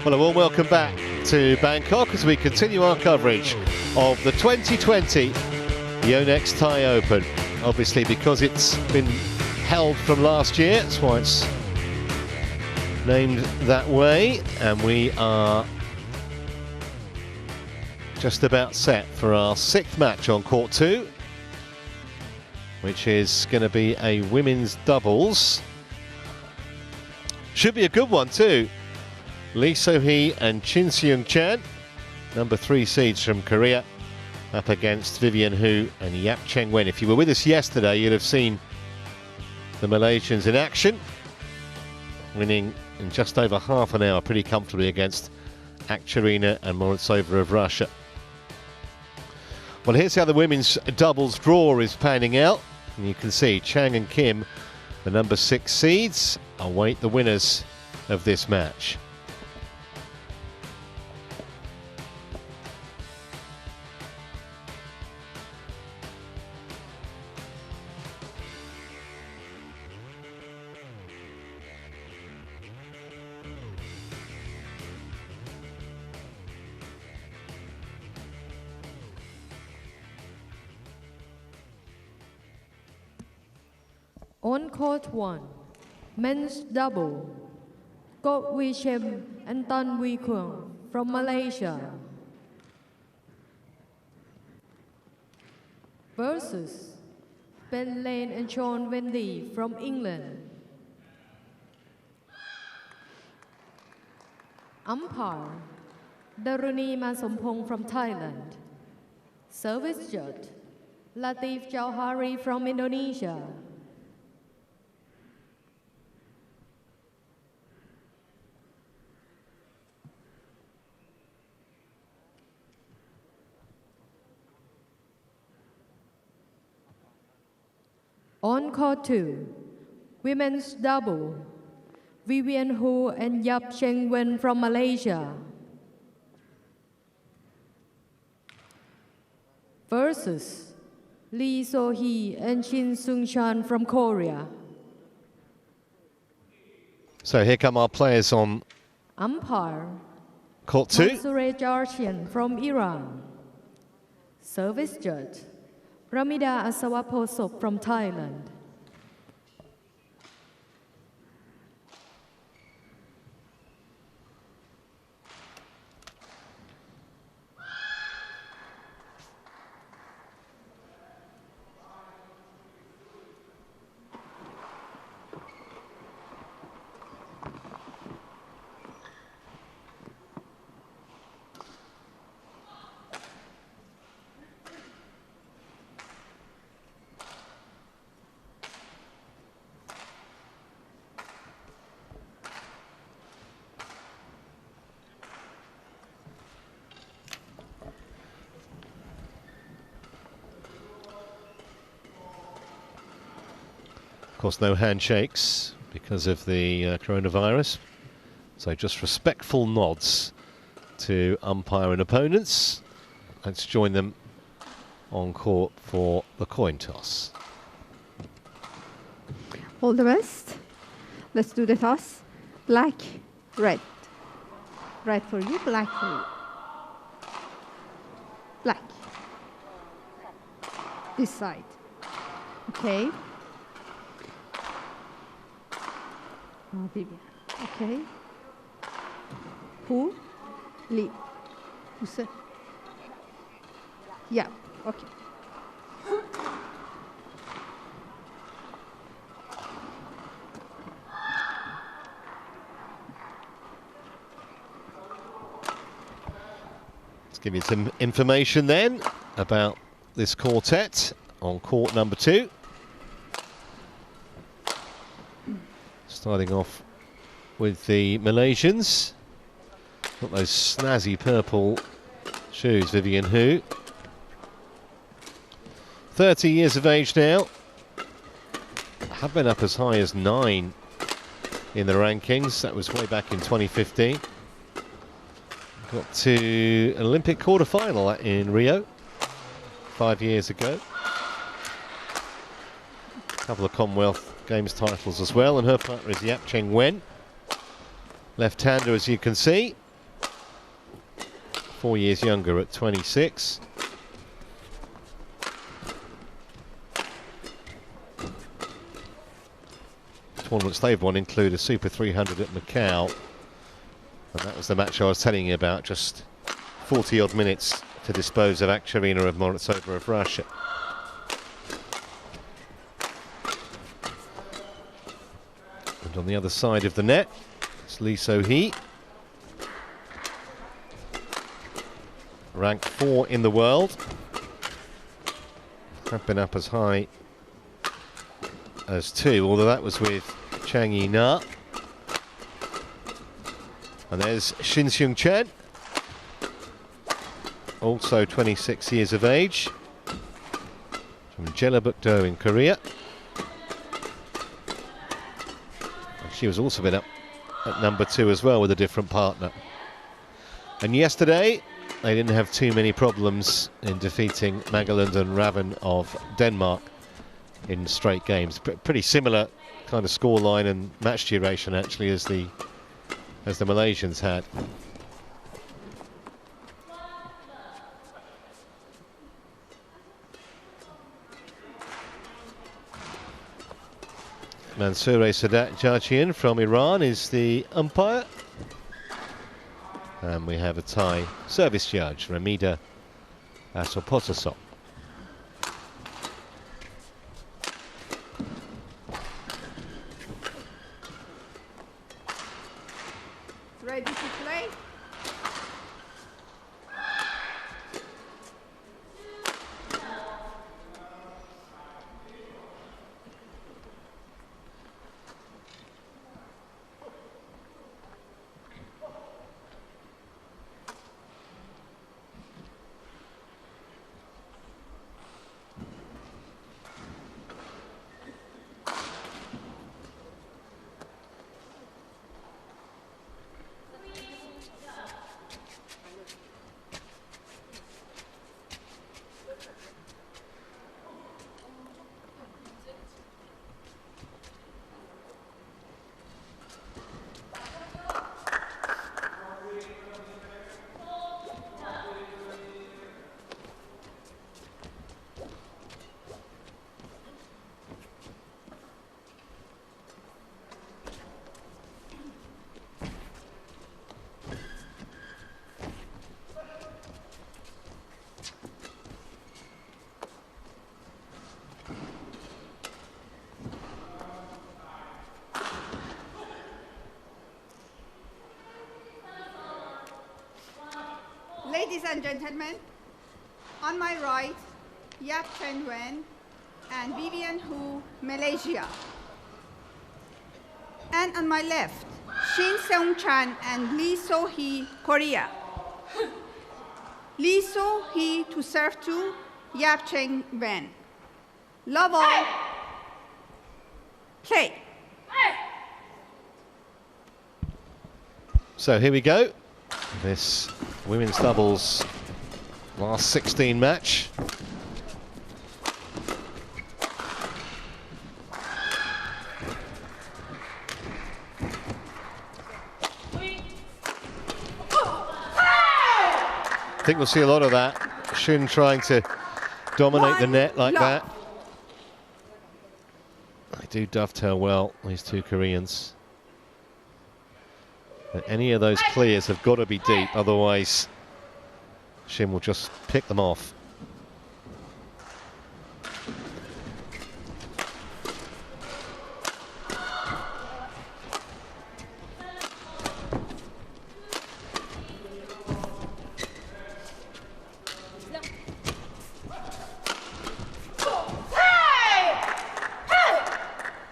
Well, a warm welcome back to Bangkok as we continue our coverage of the 2020 YONEX Thai Open. Obviously, because it's been held from last year, that's why it's named that way, and we are just about set for our 6th match on court 2, which is going to be a women's doubles. Should be a good one too. Lee So-hee and Chin Seung-chan, number 3 seeds from Korea, up against Vivian Hu and Yap Cheng-wen. If you were with us yesterday, you'll have seen the Malaysians in action, winning in just over half an hour pretty comfortably against Akhtarina and Morozova of Russia. Well, here's how the women's doubles draw is panning out. And you can see Chang and Kim, the number 6 seeds, await the winners of this match. On court 1, men's double, Kok Wee Chem and Tan Wee Kuang from Malaysia versus Ben Lane and Sean Wendy from England. Umpire, Daruni Masompong from Thailand. Service judge, Latif Jauhari from Indonesia. On court 2, women's double, Vivian Hu and Yap Cheng-wen from Malaysia versus Lee So-hee and Shin Seung-chan from Korea. So here come our players on Umpire, court 2. Mansoor Jarchian from Iran. Service judge, Ramida Asawaposop from Thailand. Of course, no handshakes because of the coronavirus, so just respectful nods to umpire and opponents. Let's join them on court for the coin toss. All the best. Let's do the toss. Black, red. Red for you, black for you. Black. This side. Okay. Vivian. Okay. Who? Lee. Who's Yeah. Okay. Let's give you some information then about this quartet on court number 2. Starting off with the Malaysians. Got those snazzy purple shoes, Vivian Hu. 30 years of age now. Have been up as high as 9 in the rankings. That was way back in 2015. Got to an Olympic quarter-final in Rio 5 years ago. A couple of Commonwealth Games titles as well, and her partner is Yap Cheng-wen. Left-hander, as you can see. 4 years younger at 26. Tournaments they've won include a Super 300 at Macau, and that was the match I was telling you about, just 40 odd minutes to dispose of Akcherina of Morozova of Russia. And on the other side of the net, it's Lee So-hee, ranked 4 in the world. Have been up as high as 2, although that was with Chang Yi-na. And there's Shin Seung-chen, also 26 years of age, from Jeollabuk-do in Korea. And she was also been up at number 2 as well with a different partner. And yesterday they didn't have too many problems in defeating Magelund and Raven of Denmark in straight games. Pretty similar kind of scoreline and match duration actually as the Malaysians had. Mansoure Sadat Jarchian from Iran is the umpire. And we have a Thai service judge, Ramida Asopotasop. Ready to play? Ladies and gentlemen, on my right, Yap Chen Wen and Vivian Hu, Malaysia. And on my left, Shin Seung-chan and Lee So-hee, Korea. Lee So-hee to serve to Yap Chen Wen. Love all. Play. So here we go. This women's doubles last 16 match. I think we'll see a lot of that. Shin trying to dominate the net like that. They do dovetail well, these two Koreans. But any of those clears have got to be deep, otherwise Shin will just pick them off.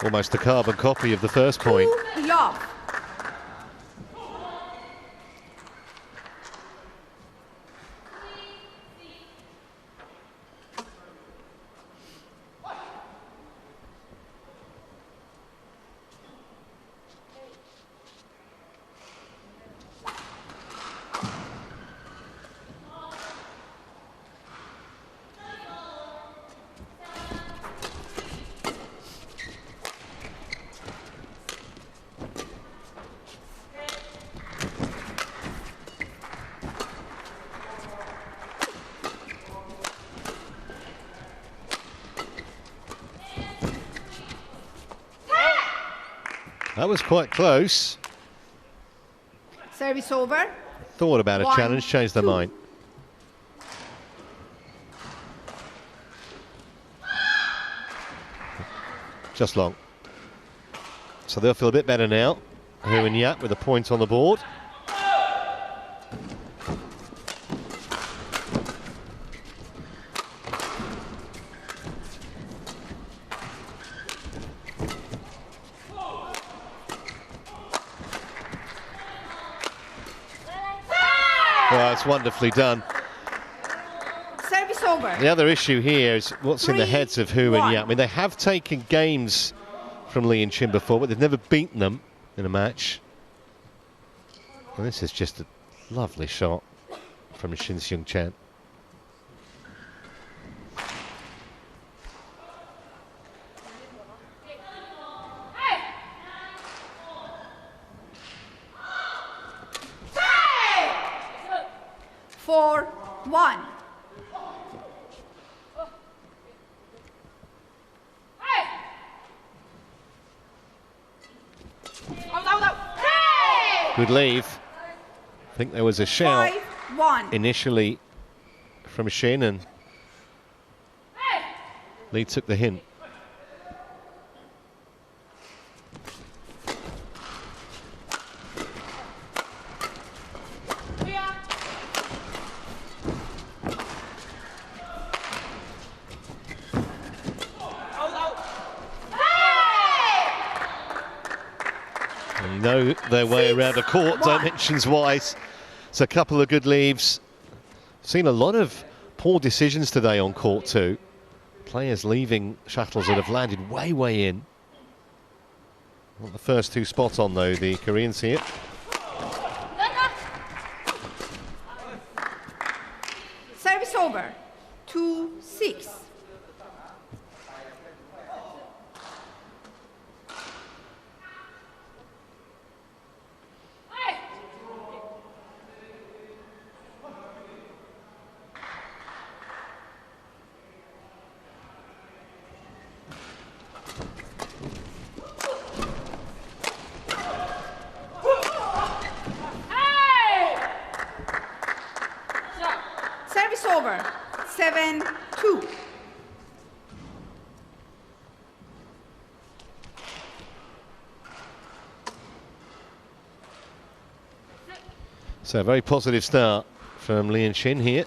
Almost a carbon copy of the first point. Love. That was quite close. Service over. Thought about a 1, challenge, changed their 2. mind. Just long. So they'll feel a bit better now. Hu and Yap with a point on the board. Well, it's wonderfully done. Service over. The other issue here is what's in the 3, heads of Hu and 1. Yap. I mean, they have taken games from Lee and Shin before, but they've never beaten them in a match. And this is just a lovely shot from Shin Seung-chan. Four, 1. Good leave. I think there was a shout 5, 1. initially from Shin, and Lee took the hint. Know their way around a court, dimensions-wise. It's a couple of good leaves. Seen a lot of poor decisions today on court two. Players leaving shuttles that have landed way in. Not the first two spots on, though, the Koreans here. Service over. 2, 6. Service over. 7, 2. So a very positive start from Lee and Shin here.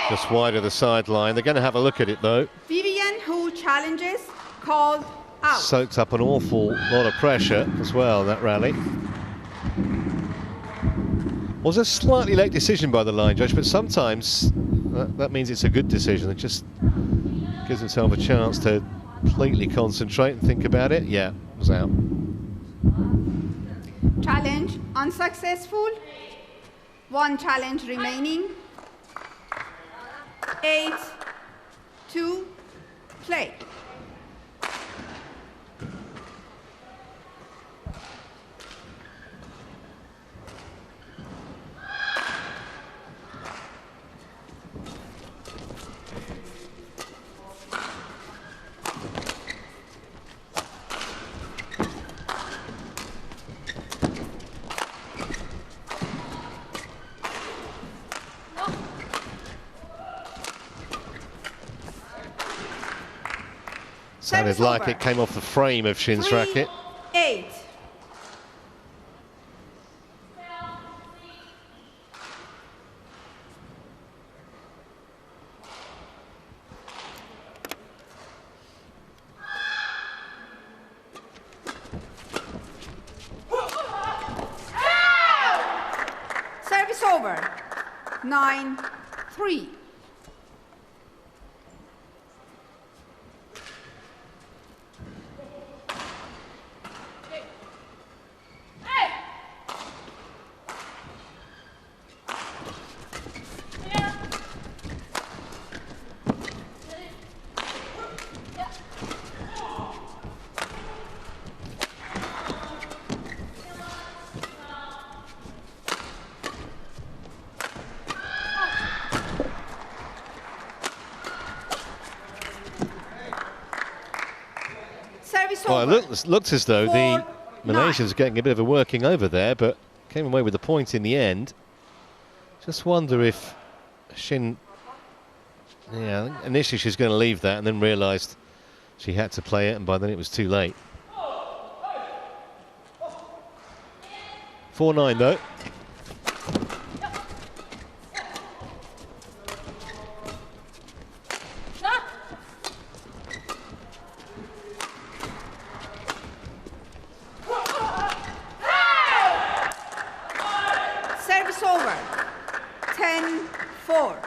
Just wide of the sideline. They're going to have a look at it, though. Vivian, who challenges, called out. Soaks up an awful lot of pressure as well, that rally. Was a slightly late decision by the line judge, but sometimes that means it's a good decision. It just gives himself a chance to completely concentrate and think about it. Yeah, it was out. Challenge unsuccessful. 1 challenge remaining. 8, 2, play. Sounded like it came off the frame of Shin's 3, racket. 8. Service over. 9, 3. Well, it looked as though the Malaysians were getting a bit of a working over there, but came away with the point in the end. Just wonder if Shin, yeah, initially she's going to leave that and then realised she had to play it, and by then it was too late. 4-9 though. Service over. 10-4.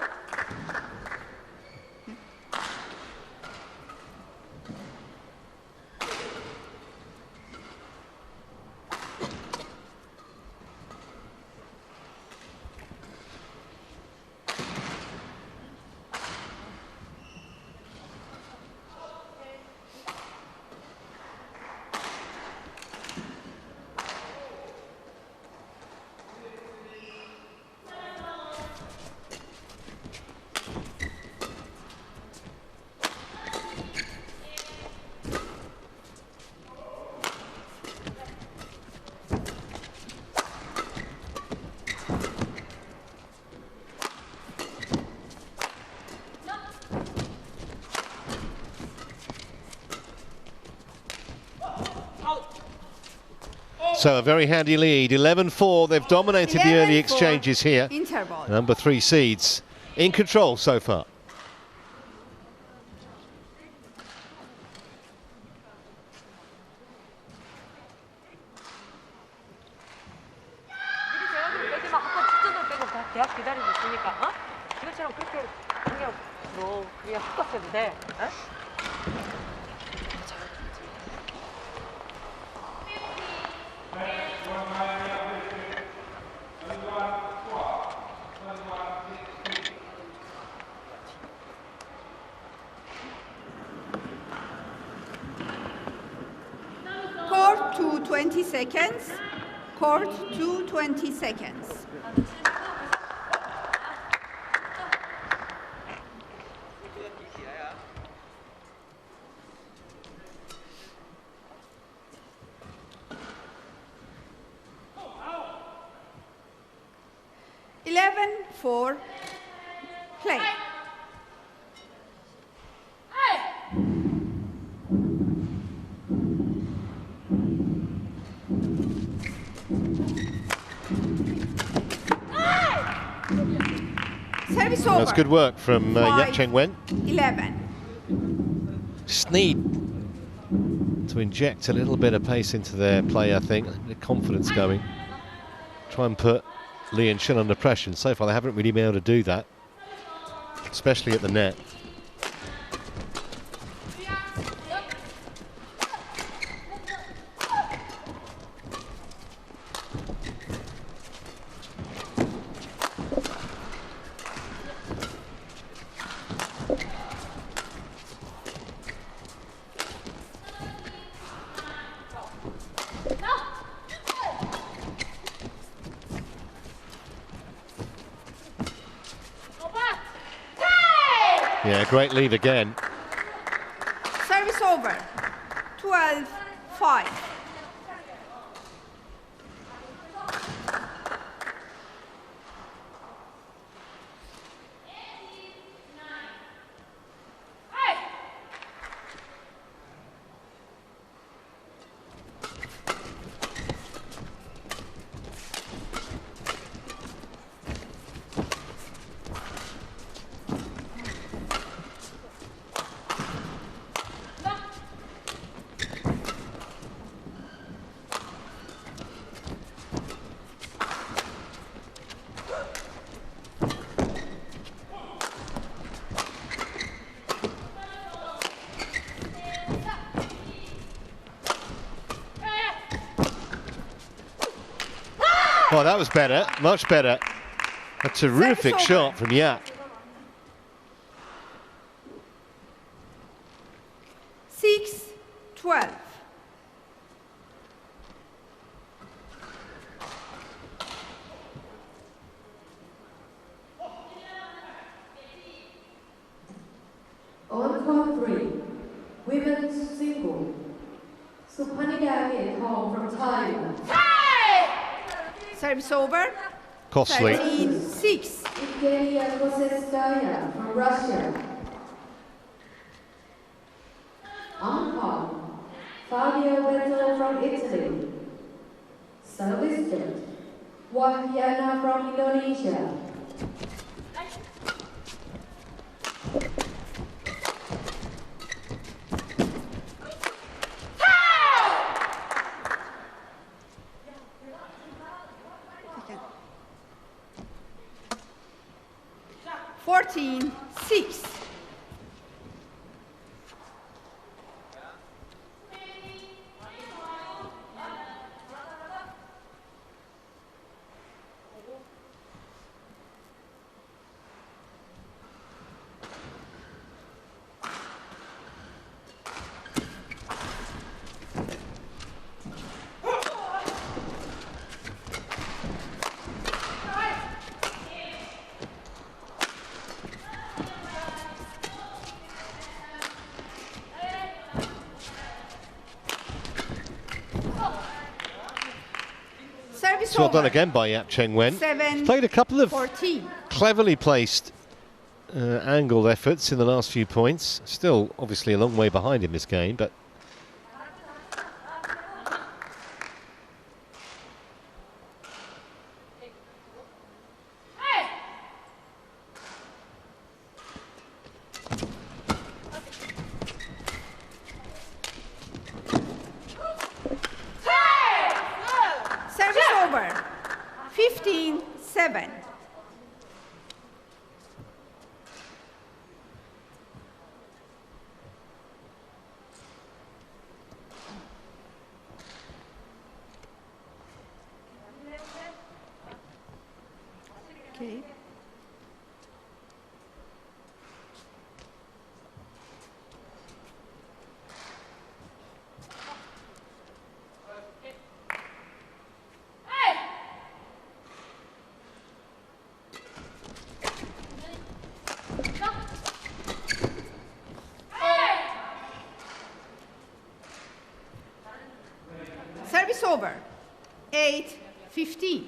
So a very handy lead, 11-4. They've dominated the early exchanges here. Interval. Number 3 seeds in control so far. Court to 20 seconds. Court to 20 seconds. For play. Service over. That's good work from Yap Cheng Wen. 11. Just need to inject a little bit of pace into their play, I think. A bit of confidence going. Try and put Lee and Shin under pressure, and so far they haven't really been able to do that, especially at the net. Yeah, great lead again. Service over. 12-5. Oh, that was better, much better. A terrific shot from Yap. 6-12. On court 3, women's single. from Thailand. Service over. Costly. 13-6. Evgenia Koseskaya from Russia. Umpire, Fabio Vettel from Italy. Service judge, Wahyana from Indonesia. Okay. 14-6. Service So well done over. again by Yap Cheng Wen. 7-14. Played a couple of cleverly placed angled efforts in the last few points. Still obviously a long way behind in this game, but Service over. 15-7. Okay. Service over. 8-15.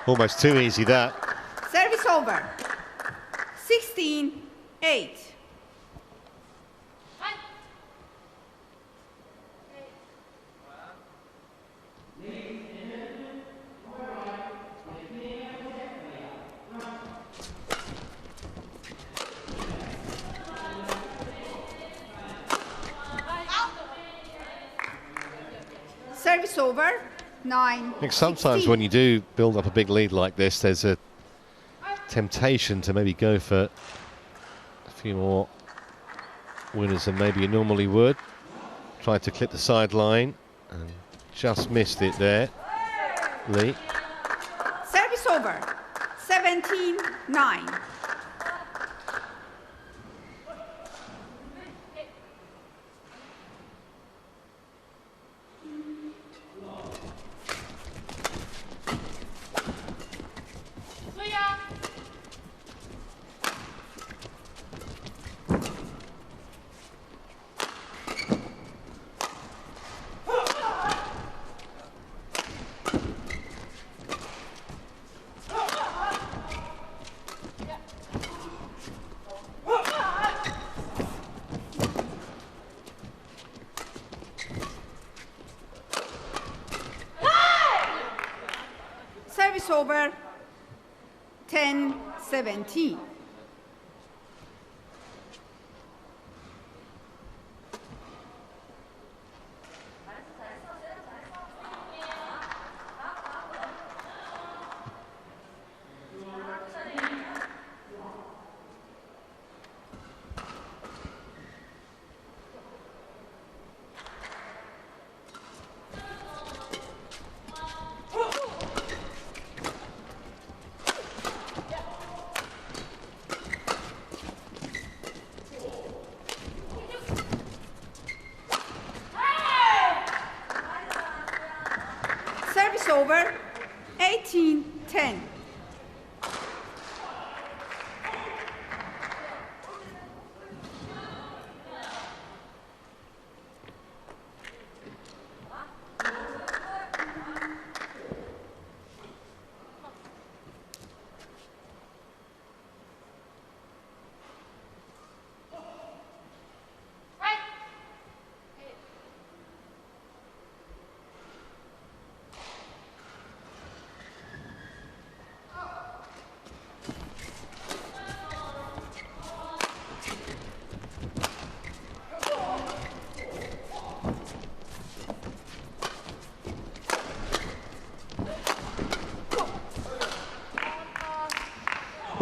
almost too easy that. Service over. 16-8. Service over. 9. I think sometimes when you do build up a big lead like this, there's a temptation to maybe go for a few more winners than maybe you normally would. Tried to clip the sideline and just missed it there, Lee. Service over. 17-9. Service over. 10-17.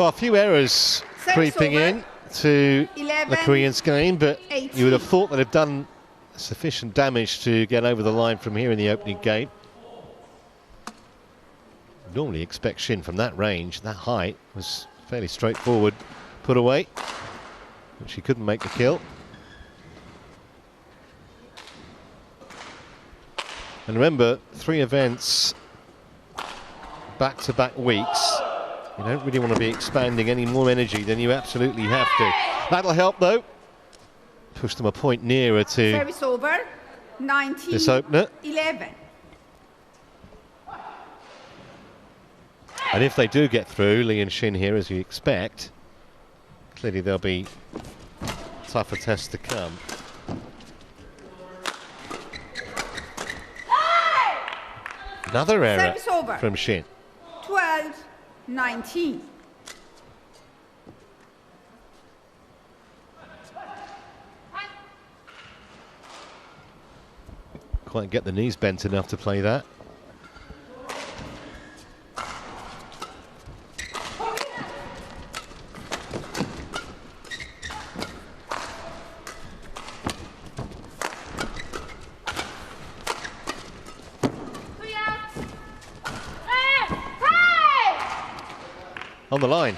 Well, a few errors creeping in to 11, the Koreans' game, but 18. you would have thought they'd have done sufficient damage to get over the line from here in the opening game. Normally expect Shin from that range, that height was fairly straightforward put away, but she couldn't make the kill. And remember, 3 events back-to-back weeks. You don't really want to be expanding any more energy than you absolutely have to. That'll help though. Push them a point nearer to Service over. 19. this opener. 11. And if they do get through, Lee and Shin here, as you expect, clearly there'll be tougher tests to come. Another error from Shin. 12-19. Quite get the knees bent enough to play that. On the line.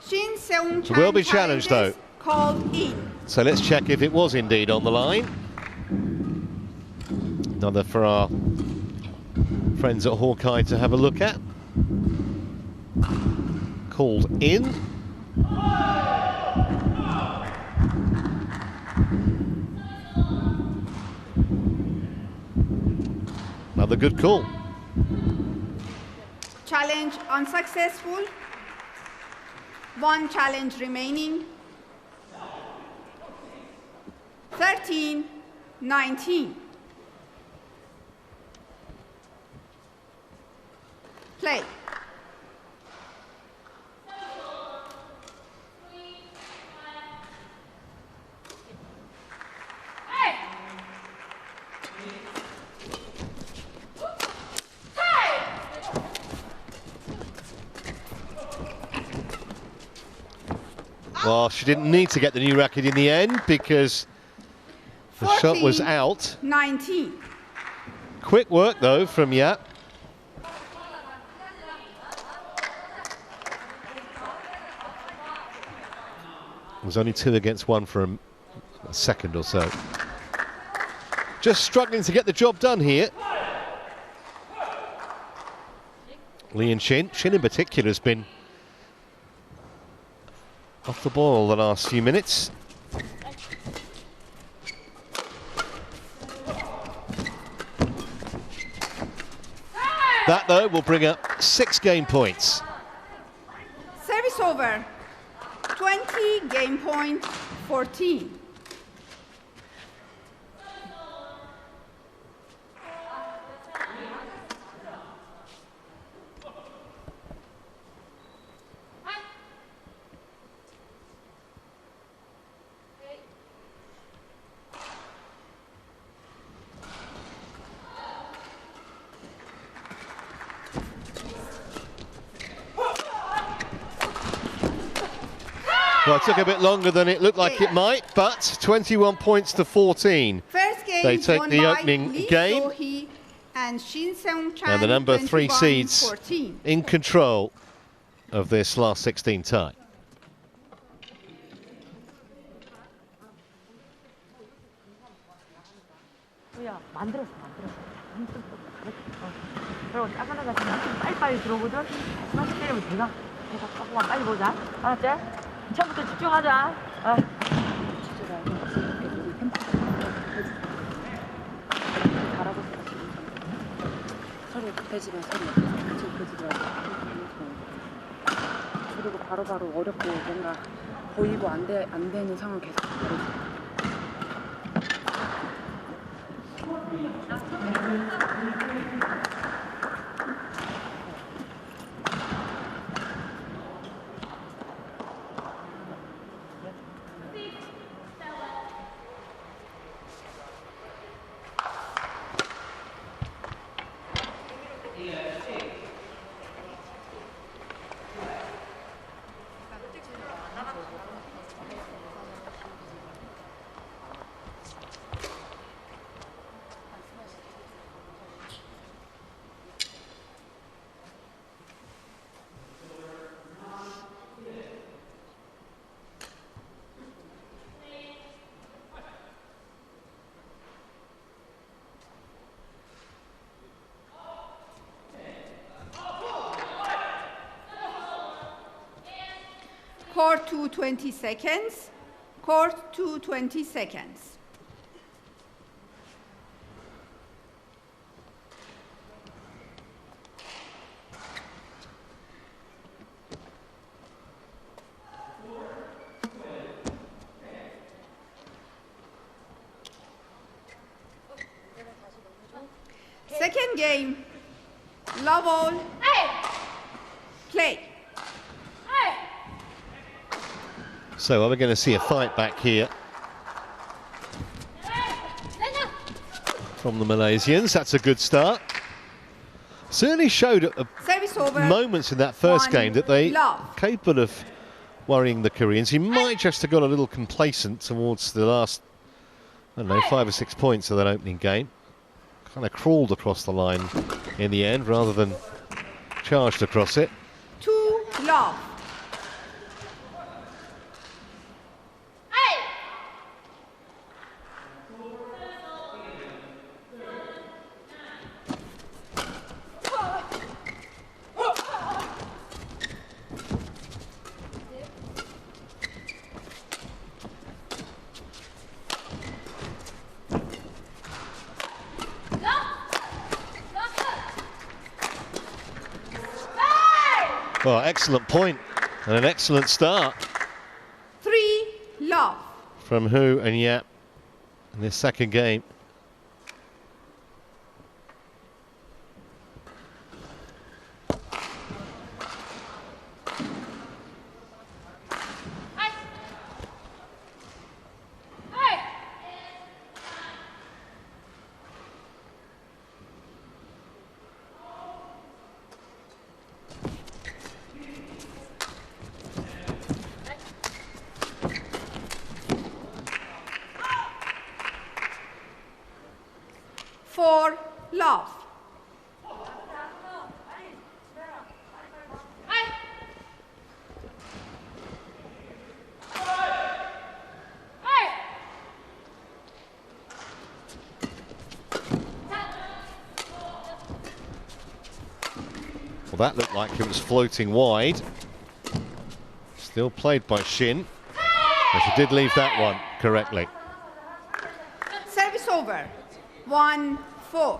Shin Seung-chan Will be challenged though. Called in. So let's check if it was indeed on the line. Another for our friends at Hawkeye to have a look at. Called in. Another good call. Challenge unsuccessful. 1 challenge remaining. 13-19. Play. Well, she didn't need to get the new racket in the end because the shot was out. 19. Quick work though from Yap. It was only 2 against 1 for a second or so. Just struggling to get the job done here. Lee and Shin. Shin in particular has been off the ball the last few minutes. That though will bring up 6 game points. Service over. 20, game point 14. Well, it took a bit longer than it looked like it might, but 21 points to 14. First game They take won the by opening Lee game. So-hee and Shin Seung-chan, And the number 3 seeds 14. in control of this last 16 tie. 만들었어. 그리고 작은 애가 지금 빨리빨리 들어오거든. 스마시 때리면 내가 조금만 빨리 보자. 알았지? 처음부터 집중하자. 소리 급해지 마, 소리. 급해지지 말고. 그리고 바로바로 어렵고 뭔가 보이고 안 되는 상황 계속 벌어지고. Court to 20 seconds. Court to 20 seconds. Second game. Love all. Play. So are we going to see a fight back here from the Malaysians? That's a good start. Certainly showed at moments in that first game that they are capable of worrying the Koreans. He might just have got a little complacent towards the last, I don't know, 5 or 6 points of that opening game. Kind of crawled across the line in the end rather than charged across it. 2-love. Well, excellent point and an excellent start. 3-love. From Hu and Yap in this second game. Love. Well, that looked like it was floating wide. Still played by Shin. But she did leave that one correctly. Service over. 1-4.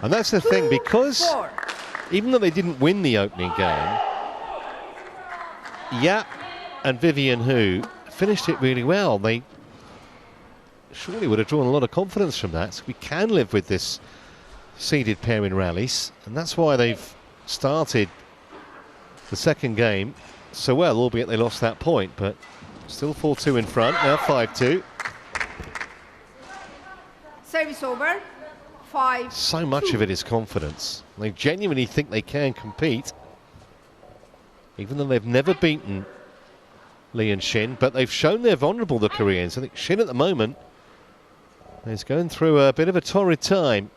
And that's the thing, because even though they didn't win the opening game, Yap and Vivian Hu finished it really well. They surely would have drawn a lot of confidence from that. So we can live with this seeded pair in rallies, and that's why they've started the second game so well, albeit they lost that point, but still 4-2 in front, now 5-2. Service over. 5-2. So much of it is confidence. They genuinely think they can compete, even though they've never beaten Lee and Shin, but they've shown they're vulnerable, the Koreans. I think Shin at the moment is going through a bit of a torrid time.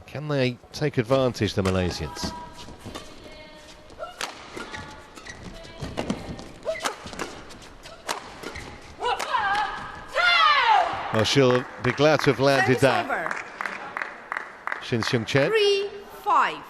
Can they take advantage, the Malaysians? Well, she'll be glad to have landed that. Over. Shin Seung-chen. 3-5.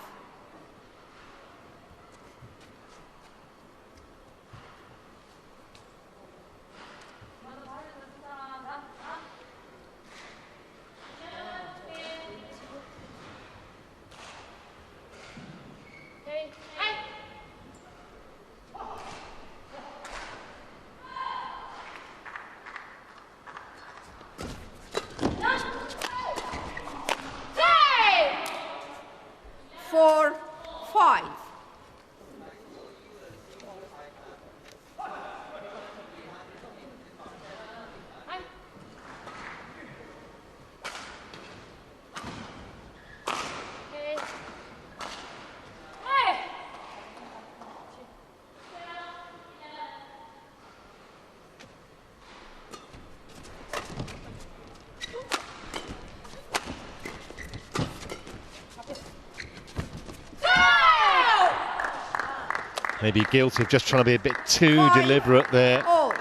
Maybe guilty of just trying to be a bit too deliberate there. All.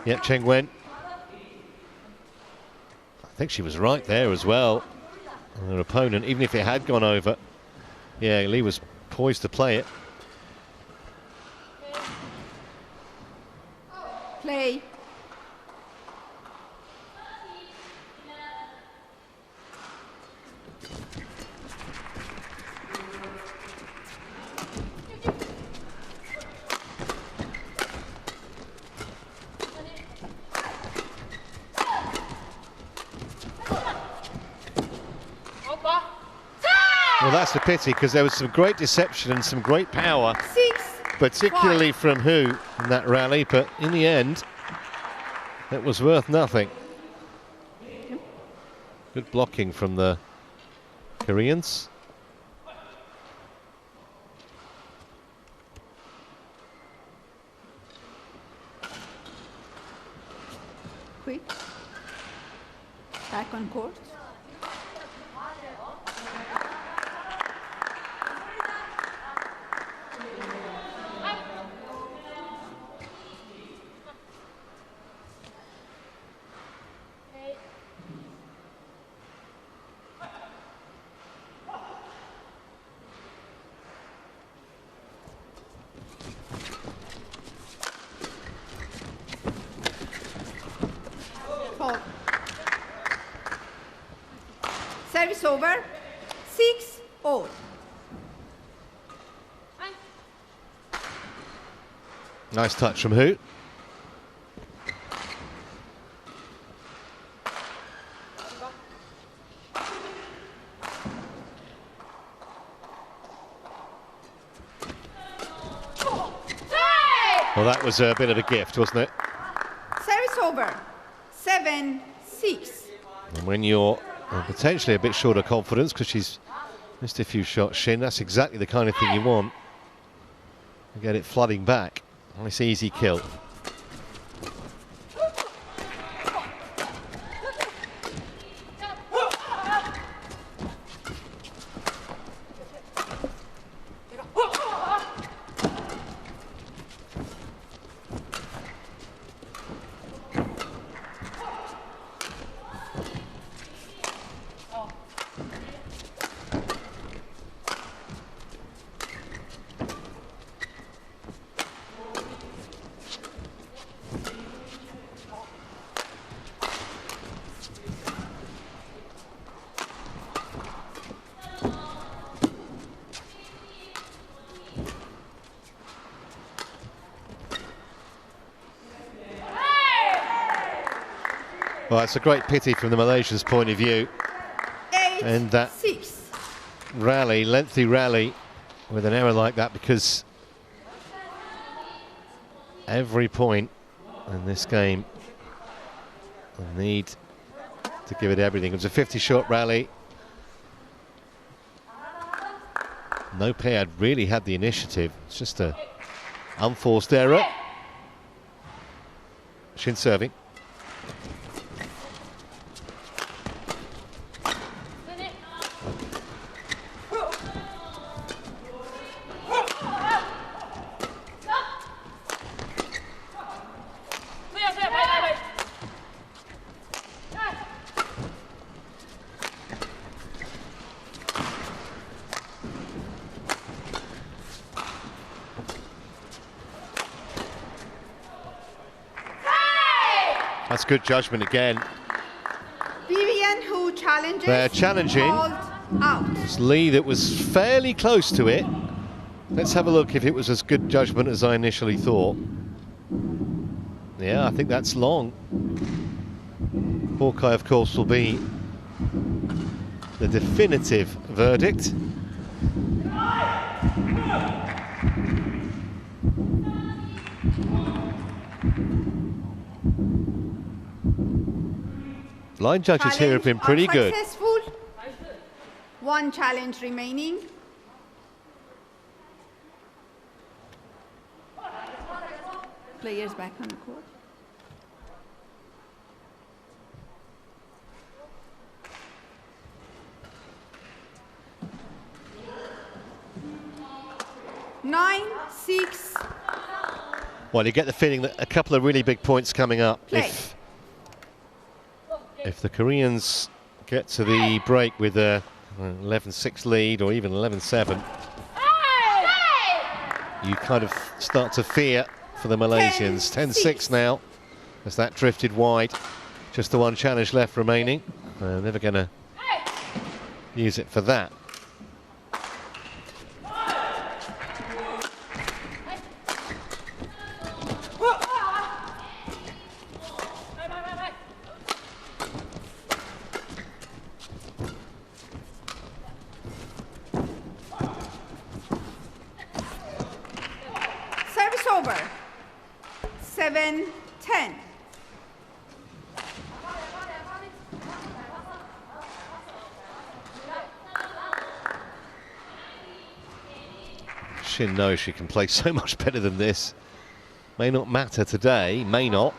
Yep, Cheng Wen. I think she was right there as well. Her opponent, even if it had gone over. Yeah, Lee was poised to play it. Play. Well, that's a pity, because there was some great deception and some great power, 6. particularly from Hu in that rally, but in the end, it was worth nothing. Good blocking from the Koreans. Quick. Back on court. Service over. 6-all. Nice touch from Hu. Well, that was a bit of a gift, wasn't it? Service over. 7-6. And when you're potentially a bit short of confidence because she's missed a few shots, Shin, that's exactly the kind of thing you want. You get it flooding back. Nice easy kill. Well, it's a great pity from the Malaysians' point of view. 8-6. And that rally, lengthy rally, with an error like that, because every point in this game will need to give it everything. It was a 50-shot rally. No pair had really had the initiative. It's just a unforced error. Shin serving. That's good judgment again. Vivian who challenges. They're challenging. Out. It's Lee that was fairly close to it. Let's have a look if it was as good judgment as I initially thought. Yeah, I think that's long. Hawkeye, of course, will be the definitive verdict. Line judges here have been pretty good. Successful. One challenge remaining. Players back on the court. Nine Well, you get the feeling that a couple of really big points coming up. Play. If the Koreans get to the break with a 11-6 lead or even 11-7, you kind of start to fear for the Malaysians. 10-6 now, as that drifted wide. Just the one challenge left remaining. Never going to use it for that. Service over. 7-10. Shin knows she can play so much better than this. May not matter today, may not.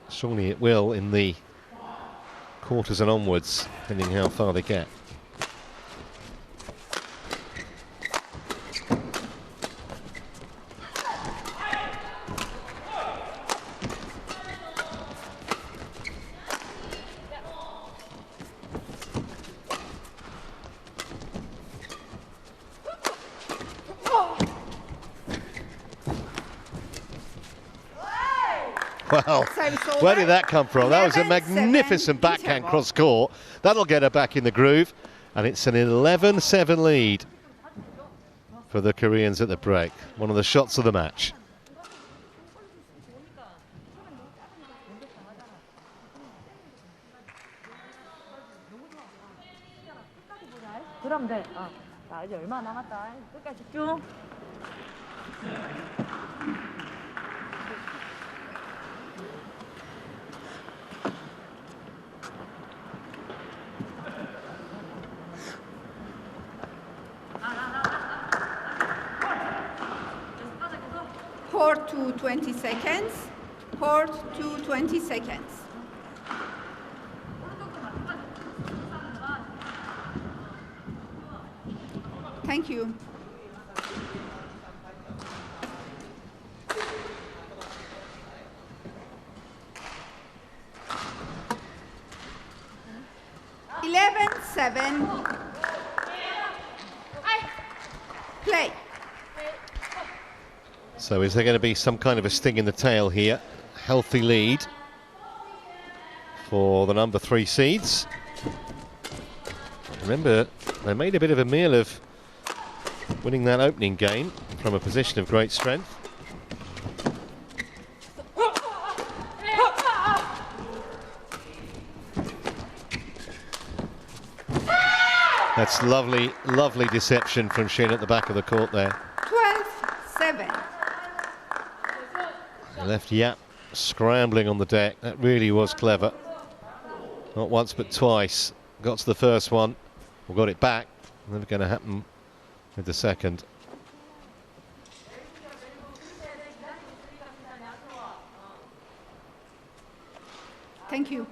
Surely it will in the quarters and onwards, depending how far they get. Wow, where did that come from? That was a magnificent backhand cross court. That'll get her back in the groove. And it's an 11-7 lead for the Koreans at the break. One of the shots of the match. 그럼 돼. 자, 이제 얼마 남았다. 끝까지 집중. Court to 20 seconds. Court to 20 seconds. Thank you. Seven. Play. So is there going to be some kind of a sting in the tail here? Healthy lead for the number 3 seeds. Remember, they made a bit of a meal of winning that opening game from a position of great strength. That's lovely, lovely deception from Shin at the back of the court there. 12-7. Left Yap scrambling on the deck. That really was clever. Not once but twice. Got to the first one, or got it back. Never going to happen with the second. Thank you.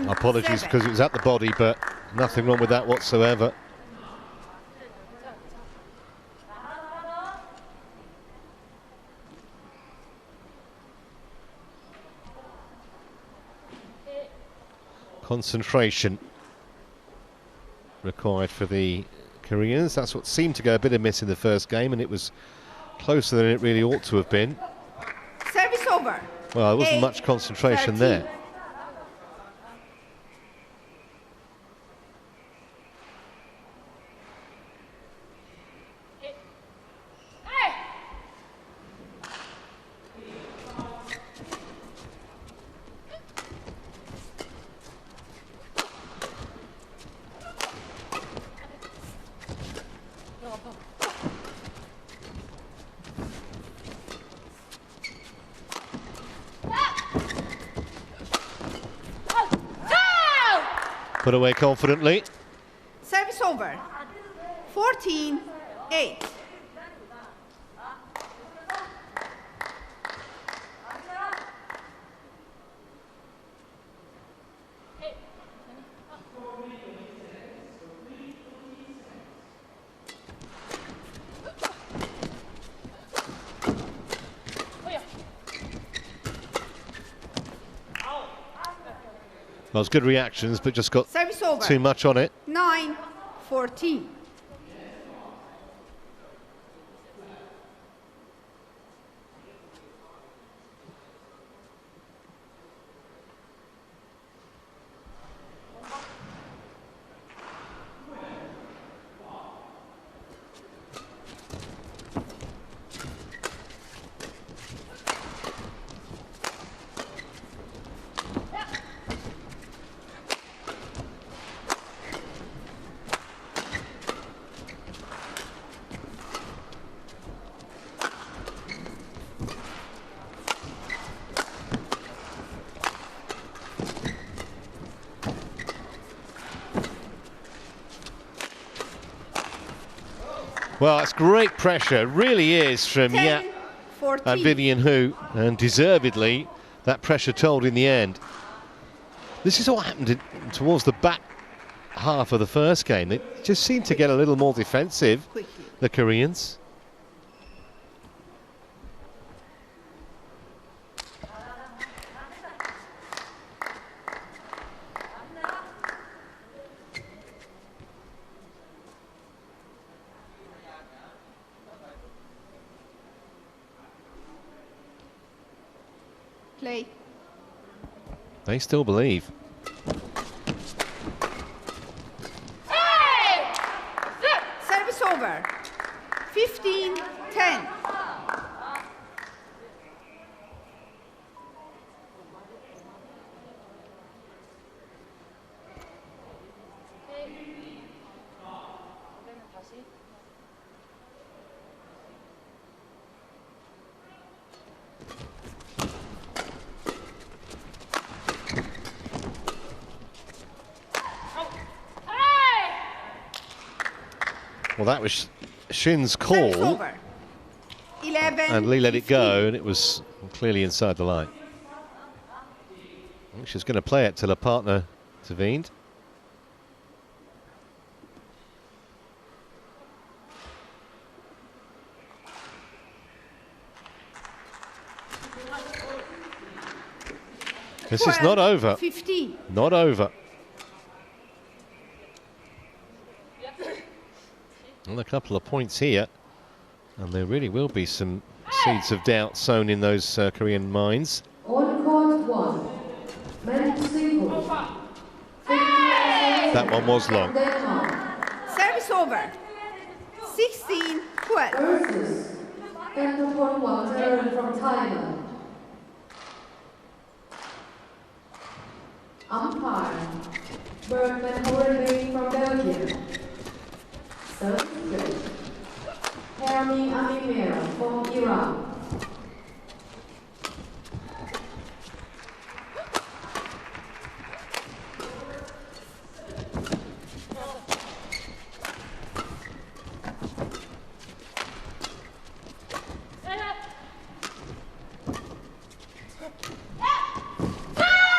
Apologies because it was at the body, but nothing wrong with that whatsoever. Concentration required for the Koreans. That's what seemed to go a bit amiss in the first game, and it was closer than it really ought to have been. Service over. Well, there wasn't much concentration there. Put away confidently. Service over. 14-8. Those good reactions, but just got Service over. too much on it. 9-14. Well, it's great pressure, really is, from Yap 10-14. and Vivian Hu, and deservedly that pressure told in the end. This is what happened towards the back half of the first game. They just seemed to get a little more defensive, Quickly. the Koreans. Play. They still believe. Service over. 15-10. Well, that was Shin's Service call, over. 11. and Lee let it go, and it was clearly inside the line. I think she's going to play it till her partner intervened. This is not over. 15. Not over. And a couple of points here, and there really will be some seeds of doubt sown in those Korean minds. On court 1, men's singles. That one was long. Service over. 16-12. Versus Pentagon 1 turn from Thailand. Umpire Bergman Hornby from Belgium. Service judge Hermi Amimera from Iran.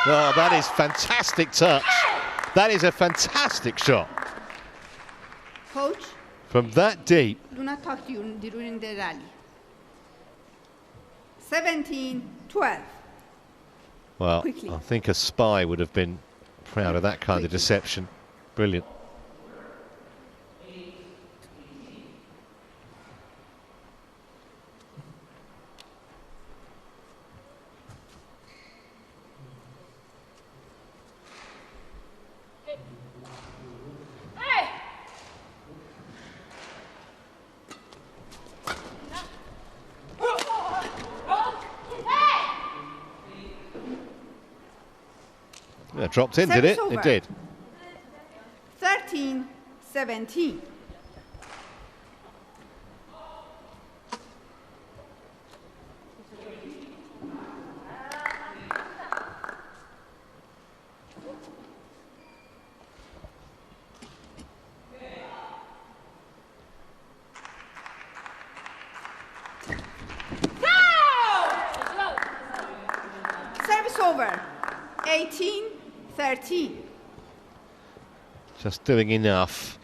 Oh, that is fantastic touch. That is a fantastic shot. Coach, From that deep. do not talk during the rally. 17-12. Well, Quickly. I think a spy would have been proud of that kind of deception. Brilliant. Yeah, dropped in, did it? Service over. It did. 13-17. over. 18-13. Just doing enough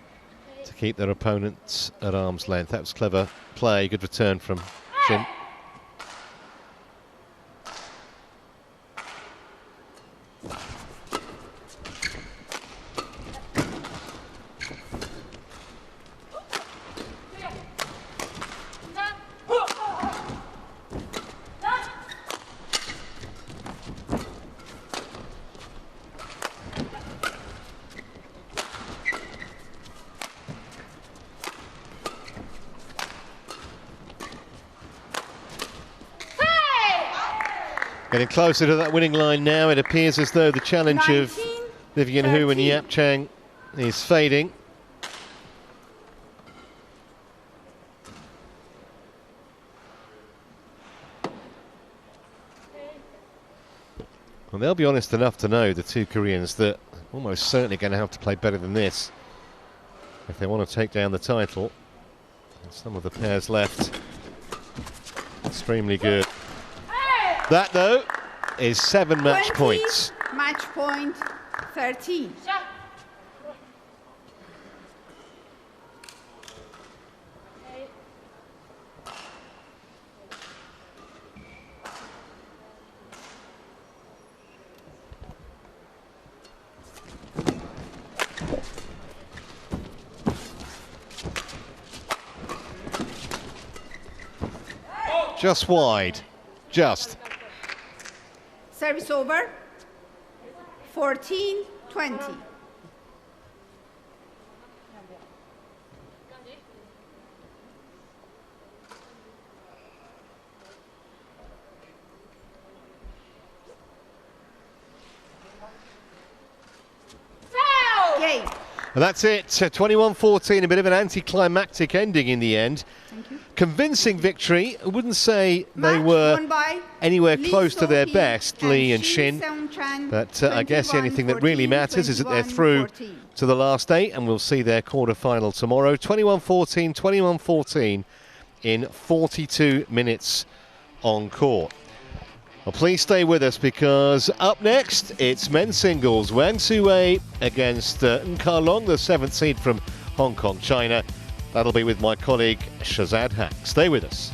to keep their opponents at arm's length. That was clever play, good return from Shin. Getting closer to that winning line now. It appears as though the challenge of Vivian Hu and Yap Cheng is fading. Well, they'll be honest enough to know, the two Koreans, that almost certainly going to have to play better than this if they want to take down the title. And some of the pairs left extremely good. That, though, is 7 match points. Match point 13. Just wide. Just. Service over. 14-20. Game. And that's it. 21-14, a bit of an anticlimactic ending in the end. Thank you. Convincing victory. I wouldn't say they Match were won by anywhere Lee close to their So-hee best, Lee and Shin. But I guess the only thing that really matters is that they're through to the last 8, and we'll see their quarter-final tomorrow. 21-14, 21-14 in 42 minutes on court. Well, please stay with us, because up next, it's men's singles. Wang Su-wei against N-Ka Long, the 7th seed from Hong Kong, China. That'll be with my colleague Shazad Haq. Stay with us.